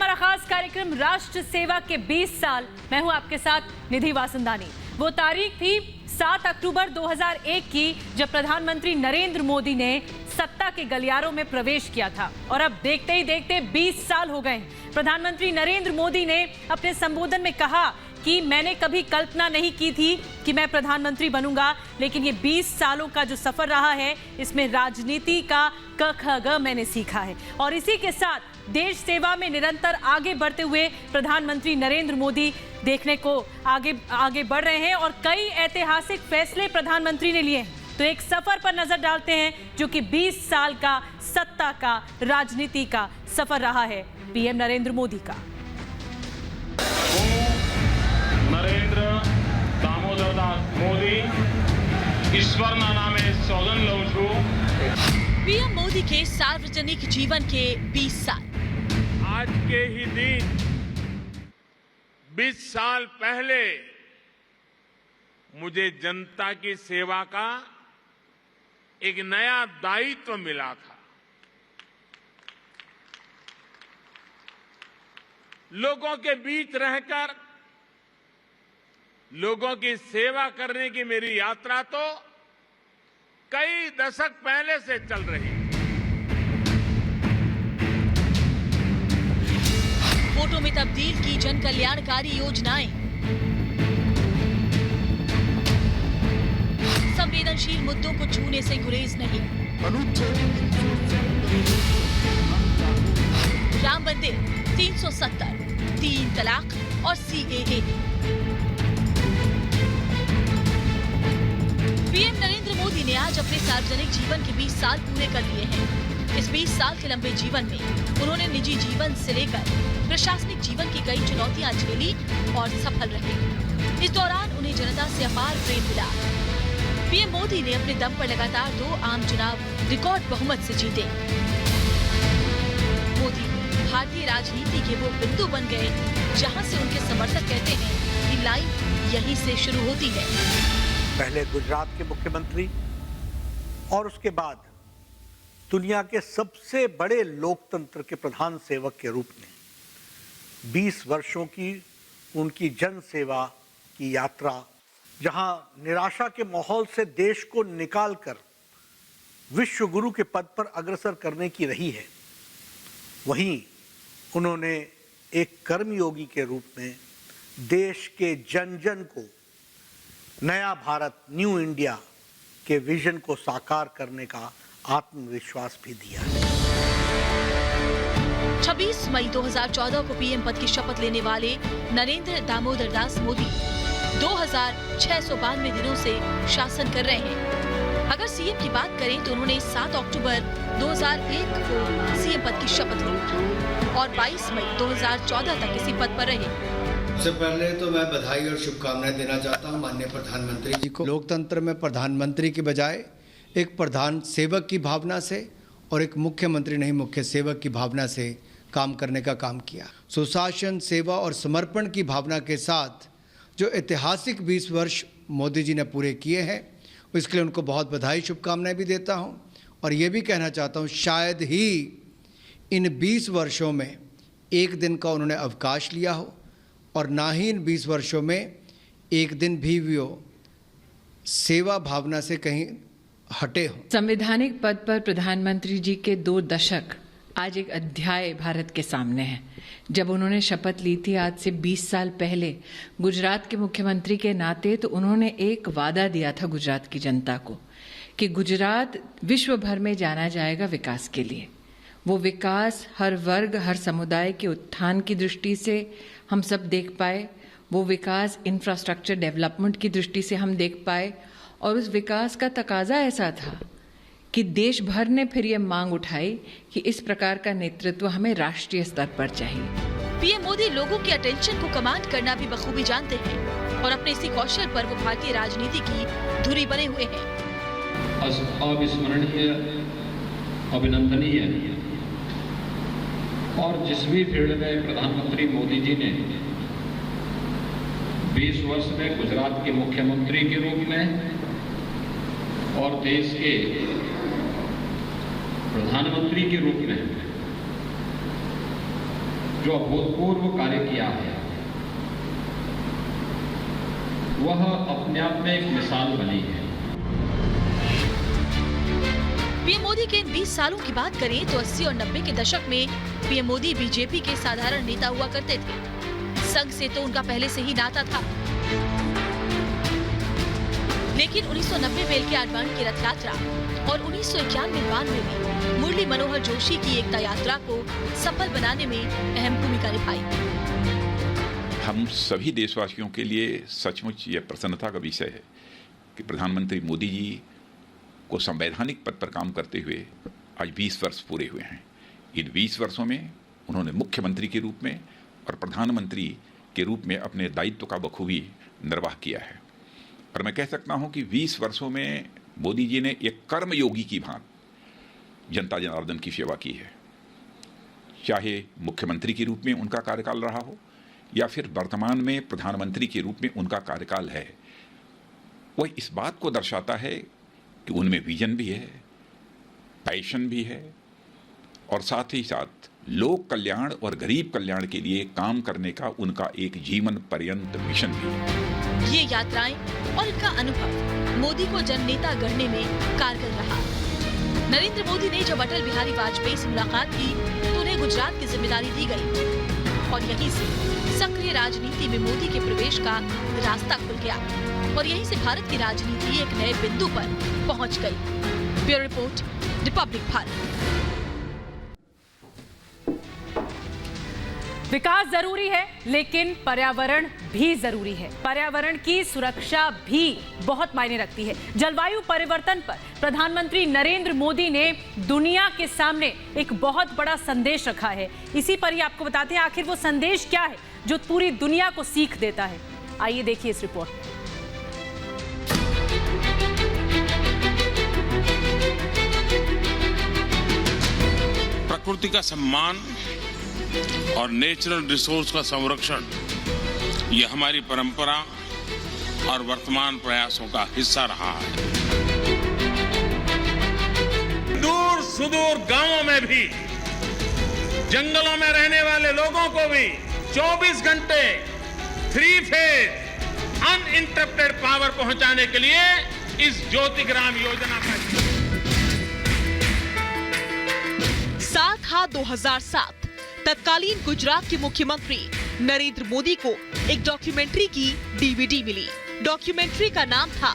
हमारा खास कार्यक्रम राष्ट्र सेवा के 20 साल। मैं हूं आपके साथ निधि वासंदानी। वो तारीख थी 7 अक्टूबर 2001 की, जब प्रधानमंत्री नरेंद्र मोदी ने सत्ता के गलियारों में प्रवेश किया था। और अब देखते ही देखते 20 साल हो गए। प्रधानमंत्री नरेंद्र मोदी ने अपने संबोधन में कहा कि मैंने कभी कल्पना नहीं की थी कि मैं प्रधानमंत्री बनूंगा, लेकिन ये 20 सालों का जो सफर रहा है, इसमें राजनीति का क ख ग मैंने सीखा है। और इसी के साथ देश सेवा में निरंतर आगे बढ़ते हुए प्रधानमंत्री नरेंद्र मोदी देखने को आगे बढ़ रहे हैं और कई ऐतिहासिक फैसले प्रधानमंत्री ने लिए हैं। तो एक सफर पर नजर डालते हैं जो कि 20 साल का सत्ता का, राजनीति का सफर रहा है पीएम नरेंद्र मोदी का। नरेंद्र दामोदर दास मोदी ईश्वरना नामे सौगंध लઉં છું। पीएम मोदी के सार्वजनिक जीवन के 20 साल। आज के ही दिन 20 साल पहले मुझे जनता की सेवा का एक नया दायित्व मिला था। लोगों के बीच रहकर लोगों की सेवा करने की मेरी यात्रा तो कई दशक पहले से चल रही है। वोटों में तब्दील की जन कल्याणकारी योजनाएं, संवेदनशील मुद्दों को छूने से गुरेज नहीं, राम मंदिर, 370, 3 तलाक और CAA। पीएम नरेंद्र मोदी ने आज अपने सार्वजनिक जीवन के 20 साल पूरे कर लिए हैं। इस 20 साल के लंबे जीवन में उन्होंने निजी जीवन से लेकर प्रशासनिक जीवन की कई चुनौतियां झेली और सफल रहे। इस दौरान उन्हें जनता से अपार प्रेम मिला। पीएम मोदी ने अपने दम पर लगातार 2 आम चुनाव रिकॉर्ड बहुमत से जीते। मोदी भारतीय राजनीति के वो बिंदु बन गए जहां से उनके समर्थक कहते हैं कि लाइन यहीं से शुरू होती है। पहले गुजरात के मुख्यमंत्री और उसके बाद दुनिया के सबसे बड़े लोकतंत्र के प्रधान सेवक के रूप में 20 वर्षों की उनकी जन सेवा की यात्रा, जहां निराशा के माहौल से देश को निकालकर विश्व गुरु के पद पर अग्रसर करने की रही है, वहीं उन्होंने एक कर्मयोगी के रूप में देश के जन जन को नया भारत, न्यू इंडिया के विजन को साकार करने का आत्मविश्वास भी दिया। 26 मई 2014 को पीएम पद की शपथ लेने वाले नरेंद्र दामोदर दास मोदी 2692 दिनों से शासन कर रहे हैं। अगर सीएम की बात करें तो उन्होंने 7 अक्टूबर 2001 को सीएम पद की शपथ ली और 22 मई 2014 तक इसी पद पर रहे। सबसे पहले तो मैं बधाई और शुभकामनाएं देना चाहता हूं माननीय प्रधानमंत्री जी को। लोकतंत्र में प्रधानमंत्री की बजाय एक प्रधान सेवक की भावना से और एक मुख्यमंत्री नहीं मुख्य सेवक की भावना से काम करने का काम किया। सुशासन, सेवा और समर्पण की भावना के साथ जो ऐतिहासिक 20 वर्ष मोदी जी ने पूरे किए हैं, इसके लिए उनको बहुत बधाई शुभकामनाएं भी देता हूं। और ये भी कहना चाहता हूं, शायद ही इन 20 वर्षों में एक दिन का उन्होंने अवकाश लिया हो और ना ही इन 20 वर्षों में एक दिन भी वो सेवा भावना से कहीं हटे हो। संवैधानिक पद पर प्रधानमंत्री जी के 2 दशक आज एक अध्याय भारत के सामने है। जब उन्होंने शपथ ली थी आज से 20 साल पहले, गुजरात के मुख्यमंत्री के नाते, तो उन्होंने एक वादा दिया था गुजरात की जनता को कि गुजरात विश्व भर में जाना जाएगा विकास के लिए। वो विकास हर वर्ग, हर समुदाय के उत्थान की दृष्टि से हम सब देख पाए, वो विकास इंफ्रास्ट्रक्चर डेवलपमेंट की दृष्टि से हम देख पाए। और उस विकास का तकाजा ऐसा था कि देश भर ने फिर ये मांग उठाई कि इस प्रकार का नेतृत्व हमें राष्ट्रीय स्तर पर चाहिए। पीएम मोदी लोगों की अटेंशन को कमांड करना भी बखूबी जानते हैं और अपने इसी कौशल पर वो भारतीय राजनीति की धुरी बने हुए हैं। अविस्मरणीय, अभिनंदनीय और जिस भी फील्ड में प्रधानमंत्री मोदी जी ने 20 वर्ष में गुजरात के मुख्यमंत्री के रूप में और देश के प्रधानमंत्री के रूप में जो अभूतपूर्व कार्य किया है वह अपने आप में एक मिसाल बनी है। पीएम मोदी के इन 20 सालों की बात करें तो 80 और 90 के दशक में पीएम मोदी बीजेपी के साधारण नेता हुआ करते थे। संघ से तो उनका पहले से ही नाता था, लेकिन 1990 में LK आडवाणी की रथ यात्रा और 1991-92 में मुरली मनोहर जोशी की एकता यात्रा को सफल बनाने में अहम भूमिका निभाई। हम सभी देशवासियों के लिए सचमुच यह प्रसन्नता का विषय है कि प्रधानमंत्री मोदी जी को संवैधानिक पद पर काम करते हुए आज 20 वर्ष पूरे हुए हैं। इन 20 वर्षों में उन्होंने मुख्यमंत्री के रूप में और प्रधानमंत्री के रूप में अपने दायित्व का बखूबी निर्वाह किया है। और मैं कह सकता हूं कि 20 वर्षों में मोदी जी ने एक कर्मयोगी की भांति जनता जनार्दन की सेवा की है। चाहे मुख्यमंत्री के रूप में उनका कार्यकाल रहा हो या फिर वर्तमान में प्रधानमंत्री के रूप में उनका कार्यकाल है, वह इस बात को दर्शाता है कि उनमें विजन भी है, पैशन भी है और साथ ही साथ लोक कल्याण और गरीब कल्याण के लिए काम करने का उनका एक जीवन पर्यंत मिशन भी है। ये यात्राएं और इनका अनुभव मोदी को जननेता गढ़ने में कारगर रहा। नरेंद्र मोदी ने जब अटल बिहारी वाजपेयी से मुलाकात की तो उन्हें गुजरात की जिम्मेदारी दी गई और यहीं से सक्रिय राजनीति में मोदी के प्रवेश का रास्ता खुल गया और यहीं से भारत की राजनीति एक नए बिंदु पर पहुंच गई। Bureau report, republic Bharat. विकास जरूरी है लेकिन पर्यावरण भी जरूरी है। पर्यावरण की सुरक्षा भी बहुत मायने रखती है। जलवायु परिवर्तन पर प्रधानमंत्री नरेंद्र मोदी ने दुनिया के सामने एक बहुत बड़ा संदेश रखा है। इसी पर ही आपको बताते हैं आखिर वो संदेश क्या है जो पूरी दुनिया को सीख देता है। आइए देखिए इस रिपोर्ट में। प्रकृति का सम्मान और नेचुरल रिसोर्स का संरक्षण ये हमारी परंपरा और वर्तमान प्रयासों का हिस्सा रहा है। दूर सुदूर गांवों में भी, जंगलों में रहने वाले लोगों को भी 24 घंटे 3 फेज अनइंटरप्टेड पावर पहुंचाने के लिए इस ज्योतिग्राम योजना का 7/2007 तत्कालीन गुजरात के मुख्यमंत्री नरेंद्र मोदी को एक डॉक्यूमेंट्री की DVD मिली। डॉक्यूमेंट्री का नाम था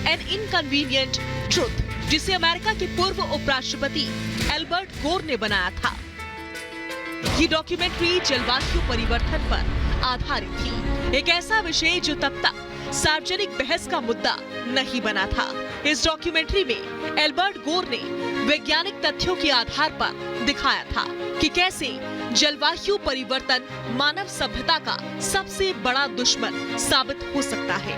एन इनकन्वीनियंट ट्रुथ, जिसे अमेरिका के पूर्व उपराष्ट्रपति एल्बर्ट गोर ने बनाया था। ये डॉक्यूमेंट्री जलवायु परिवर्तन पर आधारित थी, एक ऐसा विषय जो तब तक सार्वजनिक बहस का मुद्दा नहीं बना था। इस डॉक्यूमेंट्री में एल्बर्ट गोर ने वैज्ञानिक तथ्यों के आधार पर दिखाया था कि कैसे जलवायु परिवर्तन मानव सभ्यता का सबसे बड़ा दुश्मन साबित हो सकता है।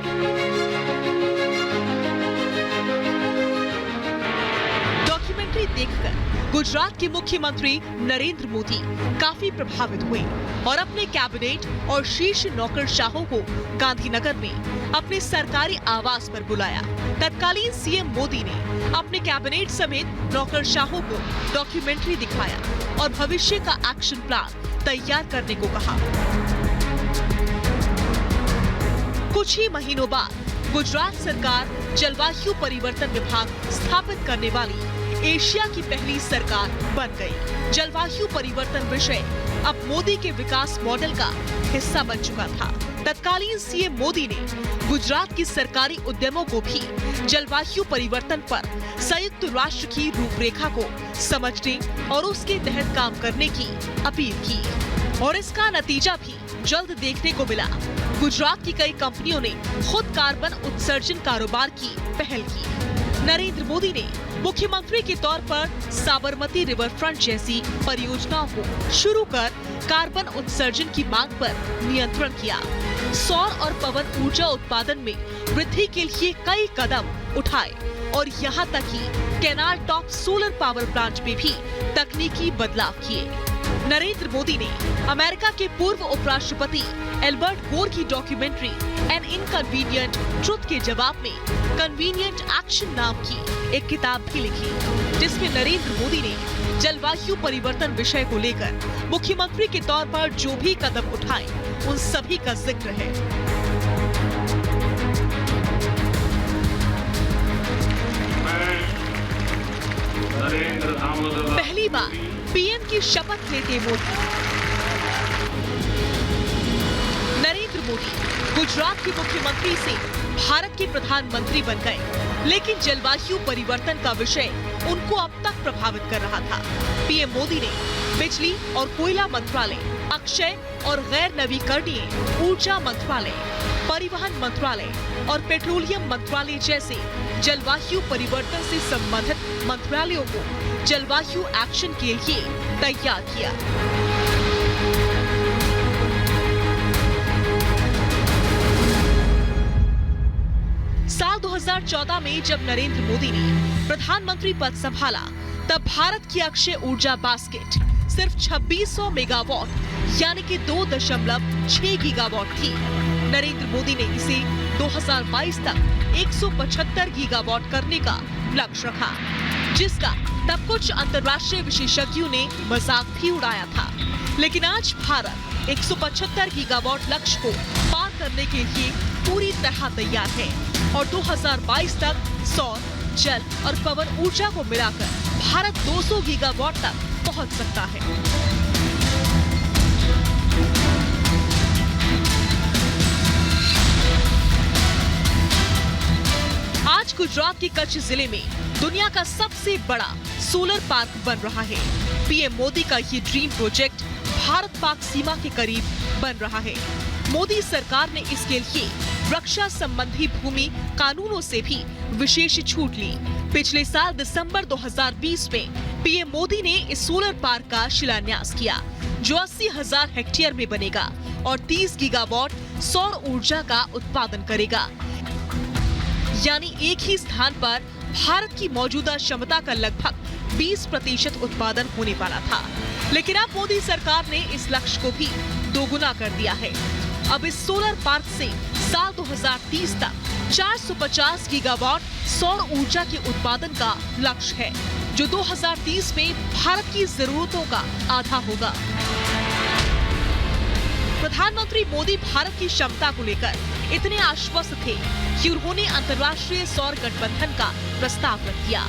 डॉक्यूमेंट्री देखकर गुजरात के मुख्यमंत्री नरेंद्र मोदी काफी प्रभावित हुए और अपने कैबिनेट और शीर्ष नौकरशाहों को गांधीनगर में अपने सरकारी आवास पर बुलाया। तत्कालीन सीएम मोदी ने अपने कैबिनेट समेत नौकरशाहों को डॉक्यूमेंट्री दिखाया और भविष्य का एक्शन प्लान तैयार करने को कहा। कुछ ही महीनों बाद गुजरात सरकार जलवायु परिवर्तन विभाग स्थापित करने वाली एशिया की पहली सरकार बन गई। जलवायु परिवर्तन विषय अब मोदी के विकास मॉडल का हिस्सा बन चुका था। तत्कालीन सीएम मोदी ने गुजरात की सरकारी उद्यमों को भी जलवायु परिवर्तन पर संयुक्त राष्ट्र की रूपरेखा को समझने और उसके तहत काम करने की अपील की और इसका नतीजा भी जल्द देखने को मिला। गुजरात की कई कंपनियों ने खुद कार्बन उत्सर्जन कारोबार की पहल की। नरेंद्र मोदी ने मुख्यमंत्री के तौर पर साबरमती रिवर फ्रंट जैसी परियोजनाओं को शुरू कर कार्बन उत्सर्जन की मांग पर नियंत्रण किया। सौर और पवन ऊर्जा उत्पादन में वृद्धि के लिए कई कदम उठाए और यहाँ तक कि canal top solar power plant में भी तकनीकी बदलाव किए। नरेंद्र मोदी ने अमेरिका के पूर्व उपराष्ट्रपति एल्बर्ट गोर की डॉक्यूमेंट्री एन इनकन्वीनियंट ट्रुथ के जवाब में कन्वीनियंट एक्शन नाम की एक किताब भी लिखी। जिसमें नरेंद्र मोदी ने जलवायु परिवर्तन विषय को लेकर मुख्यमंत्री के तौर पर जो भी कदम उठाए उन सभी का जिक्र है। पहली बार पीएम की शपथ लेते मोदी। नरेंद्र मोदी गुजरात के मुख्यमंत्री से भारत के प्रधानमंत्री बन गए, लेकिन जलवायु परिवर्तन का विषय उनको अब तक प्रभावित कर रहा था। पीएम मोदी ने बिजली और कोयला मंत्रालय, अक्षय और गैर नवीकरणीय ऊर्जा मंत्रालय, परिवहन मंत्रालय और पेट्रोलियम मंत्रालय जैसे जलवायु परिवर्तन से संबंधित मंत्रालयों को जलवायु एक्शन के लिए तैयार किया। साल 2014 में जब नरेंद्र मोदी ने प्रधानमंत्री पद संभाला, तब भारत की अक्षय ऊर्जा बास्केट सिर्फ 2600 मेगावाट यानी कि 2.6 गीगावाट थी। नरेंद्र मोदी ने इसे 2022 तक 175 गीगावाट करने का लक्ष्य रखा, जिसका तब कुछ अंतर्राष्ट्रीय विशेषज्ञों ने मजाक भी उड़ाया था। लेकिन आज भारत 175 गीगावाट लक्ष्य को पार करने के लिए पूरी तरह तैयार है और 2022 तक सौर, जल और पवन ऊर्जा को मिलाकर भारत 200 गीगावाट तक पहुंच सकता है। आज गुजरात के कच्छ जिले में दुनिया का सबसे बड़ा सोलर पार्क बन रहा है। पीएम मोदी का ये ड्रीम प्रोजेक्ट भारत पाक सीमा के करीब बन रहा है। मोदी सरकार ने इसके लिए रक्षा संबंधी भूमि कानूनों से भी विशेष छूट ली। पिछले साल दिसंबर 2020 में पीएम मोदी ने इस सोलर पार्क का शिलान्यास किया, जो 80,000 हेक्टेयर में बनेगा और 30 गीगावाट सौर ऊर्जा का उत्पादन करेगा। यानी एक ही स्थान पर भारत की मौजूदा क्षमता का लगभग 20% उत्पादन होने वाला था। लेकिन अब मोदी सरकार ने इस लक्ष्य को भी दोगुना कर दिया है। अब इस सोलर पार्क से साल 2030 तक 450 गीगावाट सौर ऊर्जा के उत्पादन का लक्ष्य है, जो 2030 में भारत की जरूरतों का आधा होगा। प्रधानमंत्री मोदी भारत की क्षमता को लेकर इतने आश्वस्त थे कि उन्होंने अंतर्राष्ट्रीय सौर गठबंधन का प्रस्ताव रख दिया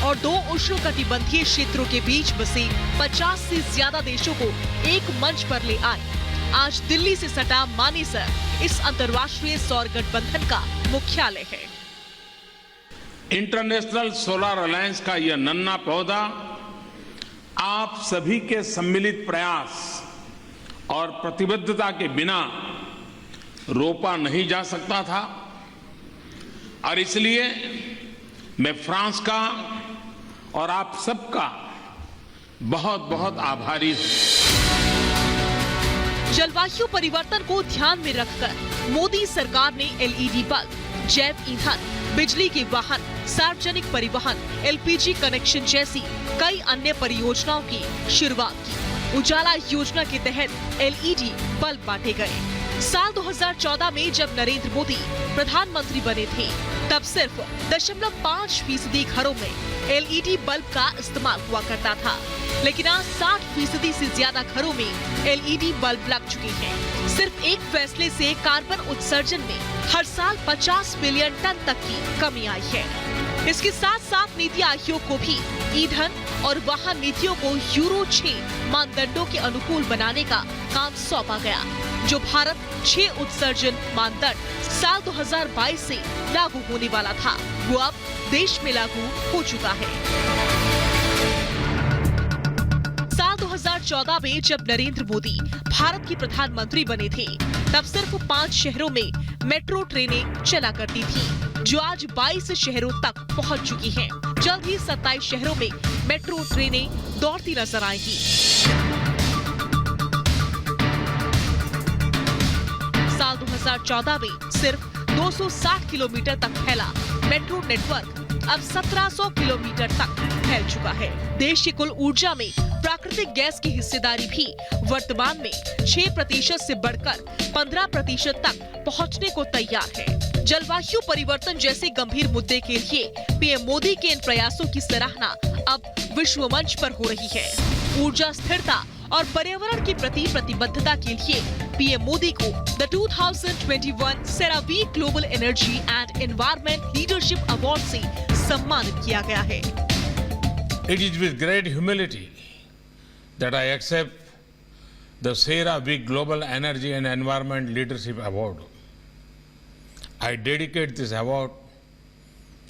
और 2 उष्णकटिबंधीय क्षेत्रों के बीच बसे 50 से ज्यादा देशों को एक मंच पर ले आए। आज दिल्ली से सटा मानेसर इस अंतर्राष्ट्रीय सौर गठबंधन का मुख्यालय है। इंटरनेशनल सोलर अलायंस का यह नन्हा पौधा आप सभी के सम्मिलित प्रयास और प्रतिबद्धता के बिना रोपा नहीं जा सकता था और इसलिए मैं फ्रांस का और आप सबका बहुत बहुत आभारी हूं। जलवायु परिवर्तन को ध्यान में रखकर मोदी सरकार ने एलईडी बल्ब, जैव ईंधन, बिजली के वाहन, सार्वजनिक परिवहन, एलपीजी कनेक्शन जैसी कई अन्य परियोजनाओं की शुरुआत की। उजाला योजना के तहत एलईडी बल्ब बांटे गए। साल 2014 में जब नरेंद्र मोदी प्रधानमंत्री बने थे, तब सिर्फ 0.5% घरों में एलईडी बल्ब का इस्तेमाल हुआ करता था, लेकिन आज 60% से ज्यादा घरों में एलईडी बल्ब लग चुके हैं। सिर्फ एक फैसले से कार्बन उत्सर्जन में हर साल 50 मिलियन टन तक की कमी आई है। इसके साथ साथ नीति आयोग को भी ईंधन और वाहन नीतियों को यूरो 6 मानदंडों के अनुकूल बनाने का काम सौंपा गया, जो भारत 6 उत्सर्जन मानदंड साल 2022 से लागू होने वाला था, वो अब देश में लागू हो चुका है। साल 2014 में जब नरेंद्र मोदी भारत के प्रधानमंत्री बने थे, तब सिर्फ 5 शहरों में मेट्रो ट्रेनें चला करती थी, जो आज 22 शहरों तक पहुंच चुकी हैं। जल्द ही 27 शहरों में मेट्रो ट्रेनें दौड़ती नजर आएंगी। साल 2014 में सिर्फ 260 किलोमीटर तक फैला मेट्रो नेटवर्क अब 1700 किलोमीटर तक फैल चुका है। देश की कुल ऊर्जा में प्राकृतिक गैस की हिस्सेदारी भी वर्तमान में 6% से बढ़कर 15% तक पहुंचने को तैयार है। जलवायु परिवर्तन जैसे गंभीर मुद्दे के लिए पीएम मोदी के इन प्रयासों की सराहना अब विश्व मंच पर हो रही है। ऊर्जा स्थिरता और पर्यावरण के प्रति प्रतिबद्धता के लिए पीएम मोदी को the 2021 CERAWeek global energy and environment leadership award से सम्मानित किया गया है। It is with great humility that I accept the CERAWeek Global Energy and Environment Leadership Award. I dedicate this award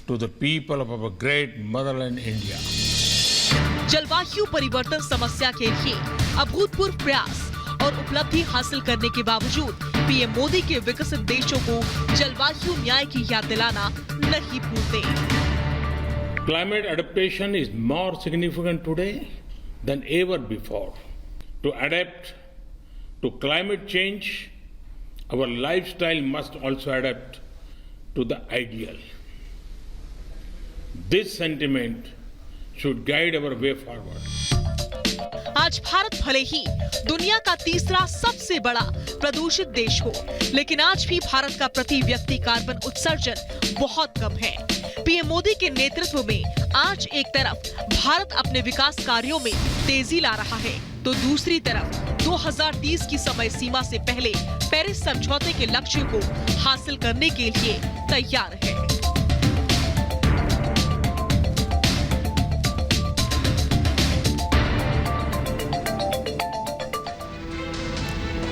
to the people of our great motherland India. जलवायु परिवर्तन समस्या के लिए अभूतपूर्व प्रयास और उपलब्धि हासिल करने के बावजूद पीएम मोदी के विकसित देशों को जलवायु न्याय की याद दिलाना नहीं भूलते। Climate adaptation is more significant today than ever before. To adapt to climate change, our lifestyle must also adapt to the ideal. This sentiment should guide our way forward. आज भारत भले ही दुनिया का तीसरा सबसे बड़ा प्रदूषित देश हो, लेकिन आज भी भारत का प्रति व्यक्ति कार्बन उत्सर्जन बहुत कम है। पीएम मोदी के नेतृत्व में आज एक तरफ भारत अपने विकास कार्यों में तेजी ला रहा है, तो दूसरी तरफ 2030 की समय सीमा से पहले पेरिस समझौते के लक्ष्य को हासिल करने के लिए तैयार है।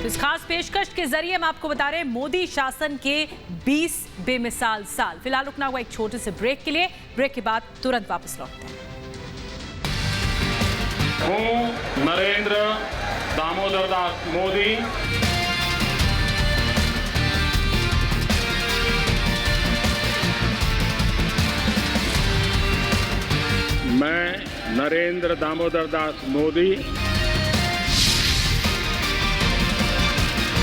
इस खास पेशकश के जरिए हम आपको बता रहे हैं मोदी शासन के 20 बेमिसाल साल। फिलहाल रुकना हुआ एक छोटे से ब्रेक के लिए, ब्रेक के बाद तुरंत वापस लौटते हैं। हूँ नरेंद्र दामोदर दास मोदी मैं नरेंद्र दामोदर दास मोदी